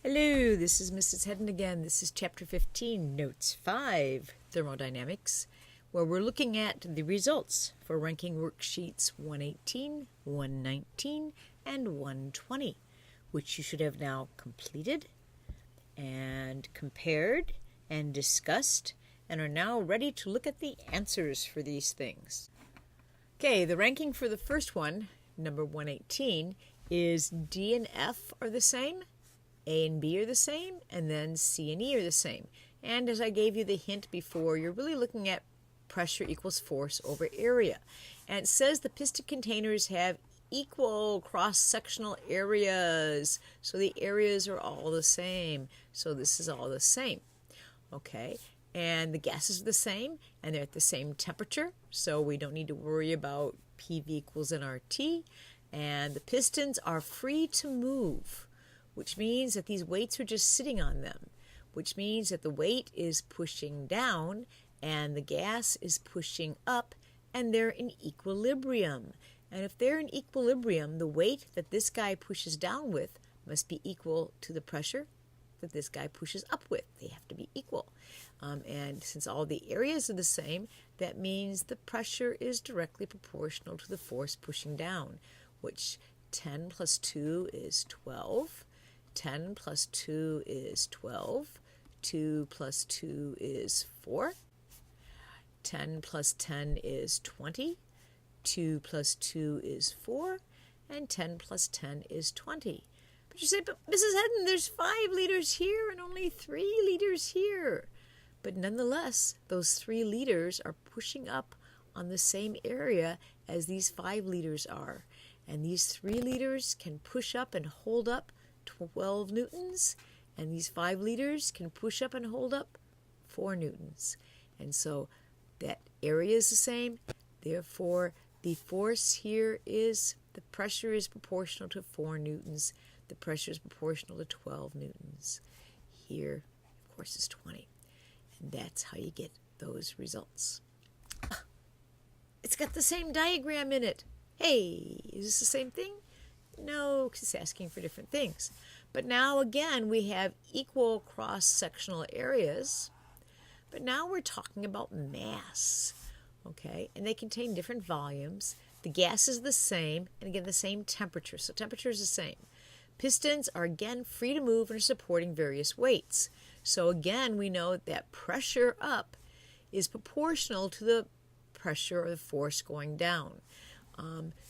Hello, this is Mrs. Hedden again. This is Chapter 15, Notes 5, Thermodynamics, where we're looking at the results for ranking worksheets 118, 119, and 120, which you should have now completed and compared and discussed and are now ready to look at the answers for these things. Okay, the ranking for the first one, number 118, is D and F are the same, A and B are the same, and then C and E are the same. And as I gave you the hint before, you're really looking at pressure equals force over area. And it says the piston containers have equal cross-sectional areas. So the areas are all the same. So this is all the same. Okay, and the gases are the same, and they're at the same temperature. So we don't need to worry about PV equals nRT. And the pistons are free to move, which means that these weights are just sitting on them, which means that the weight is pushing down and the gas is pushing up, and they're in equilibrium. And if they're in equilibrium, the weight that this guy pushes down with must be equal to the pressure that this guy pushes up with. They have to be equal. And since all the areas are the same, that means the pressure is directly proportional to the force pushing down, which 10 plus 2 is 12. 10 plus 2 is 12. 2 plus 2 is 4. 10 plus 10 is 20. 2 plus 2 is 4. And 10 plus 10 is 20. But you say, but Mrs. Hedden, there's 5 liters here and only 3 liters here. But nonetheless, those 3 liters are pushing up on the same area as these 5 liters are. And these 3 liters can push up and hold up 12 newtons, and these 5 liters can push up and hold up 4 newtons. And so that area is the same. Therefore, the force here is, the pressure is proportional to 4 newtons. The pressure is proportional to 12 newtons. Here, of course, is 20. And that's how you get those results. It's got the same diagram in it. Hey, is this the same thing? No, because it's asking for different things. But now again, we have equal cross-sectional areas. But now we're talking about mass, okay? And they contain different volumes. The gas is the same, and again, the same temperature. So temperature is the same. Pistons are again free to move and are supporting various weights. So again, we know that pressure up is proportional to the pressure or the force going down.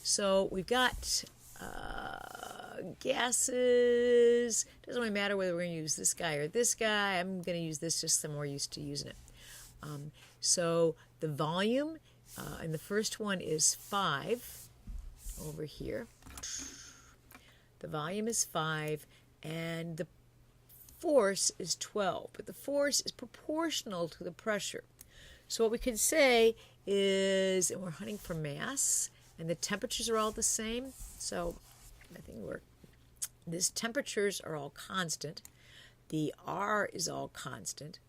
So we've got gases. Doesn't really matter whether we're going to use this guy or this guy. I'm going to use this just so I'm more used to using it. So the volume in the first one is 5 over here. The volume is 5 and the force is 12. But the force is proportional to the pressure. So what we could say is, and we're hunting for mass, and the temperatures are all the same. So I think these temperatures are all constant. The R is all constant.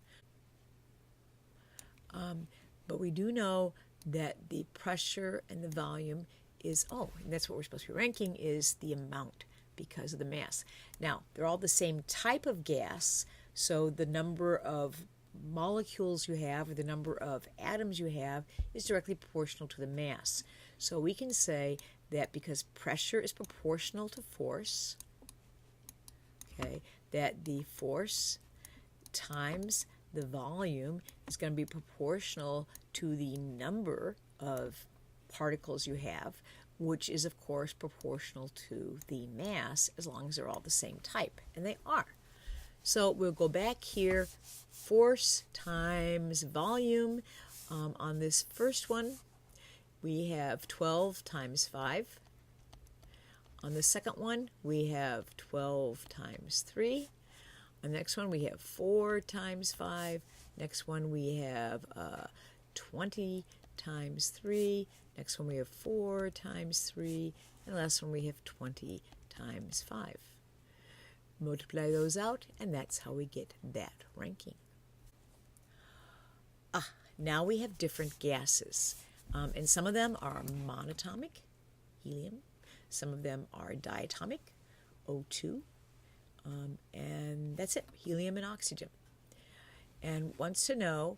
But we do know that the pressure and the volume is, and that's what we're supposed to be ranking, is the amount because of the mass. Now, they're all the same type of gas, so the number of molecules you have or the number of atoms you have is directly proportional to the mass. So we can say that because pressure is proportional to force, okay, that the force times the volume is going to be proportional to the number of particles you have, which is of course proportional to the mass as long as they're all the same type, and they are. So we'll go back here, force times volume. On this first one, we have 12 times 5. On the second one, we have 12 times 3. On the next one, we have 4 times 5. Next one, we have 20 times 3. Next one, we have 4 times 3. And the last one, we have 20 times 5. Multiply those out, and that's how we get that ranking. Now we have different gases, and some of them are monatomic, helium. Some of them are diatomic, O2. And That's it, helium and oxygen. And wants to know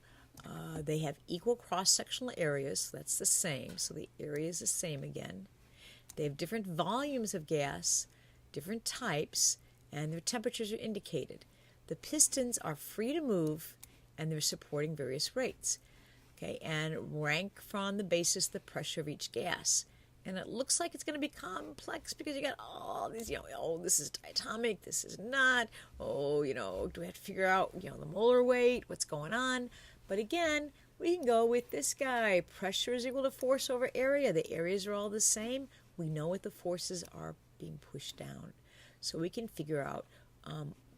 they have equal cross-sectional areas, so that's the same. So the area is the same again. They have different volumes of gas, different types, and their temperatures are indicated. The pistons are free to move, and they're supporting various rates. Okay, and rank from the basis the pressure of each gas. And it looks like it's going to be complex because you got all these, oh, this is diatomic, this is not. Oh, do we have to figure out, the molar weight, what's going on? But again, we can go with this guy. Pressure is equal to force over area. The areas are all the same. We know what the forces are being pushed down. So we can figure out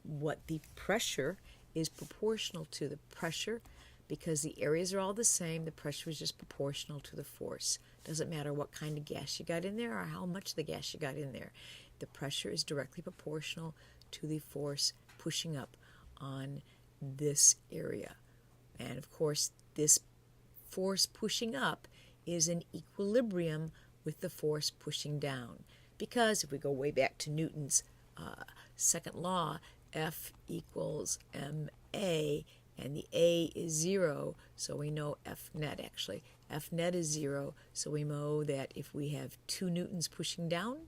what the pressure is proportional to. The pressure, because the areas are all the same, the pressure is just proportional to the force. Doesn't matter what kind of gas you got in there or how much the gas you got in there. The pressure is directly proportional to the force pushing up on this area. And of course, this force pushing up is in equilibrium with the force pushing down. Because if we go way back to Newton's second law, F equals ma, and the A is 0, so we know F net actually. F net is 0, so we know that if we have 2 newtons pushing down,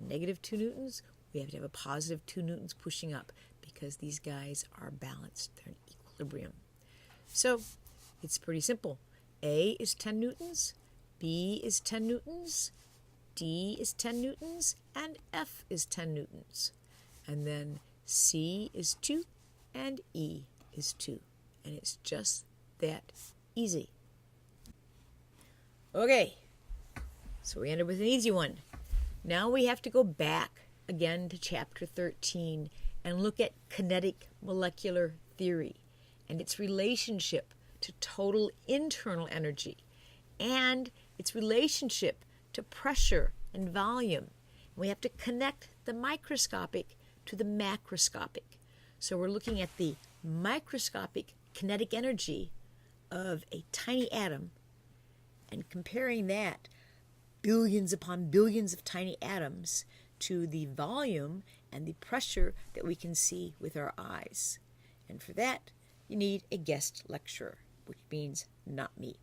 negative 2 newtons, we have to have a positive 2 newtons pushing up because these guys are balanced. They're in equilibrium. So it's pretty simple. A is 10 newtons, B is 10 newtons, D is 10 newtons, and F is 10 newtons. And then C is 2, and E is 2. And it's just that easy. Okay, so we ended with an easy one. Now we have to go back again to chapter 13 and look at kinetic molecular theory and its relationship to total internal energy and its relationship to pressure and volume. We have to connect the microscopic to the macroscopic. So we're looking at the microscopic kinetic energy of a tiny atom and comparing that, billions upon billions of tiny atoms, to the volume and the pressure that we can see with our eyes. And for that, you need a guest lecturer, which means not me.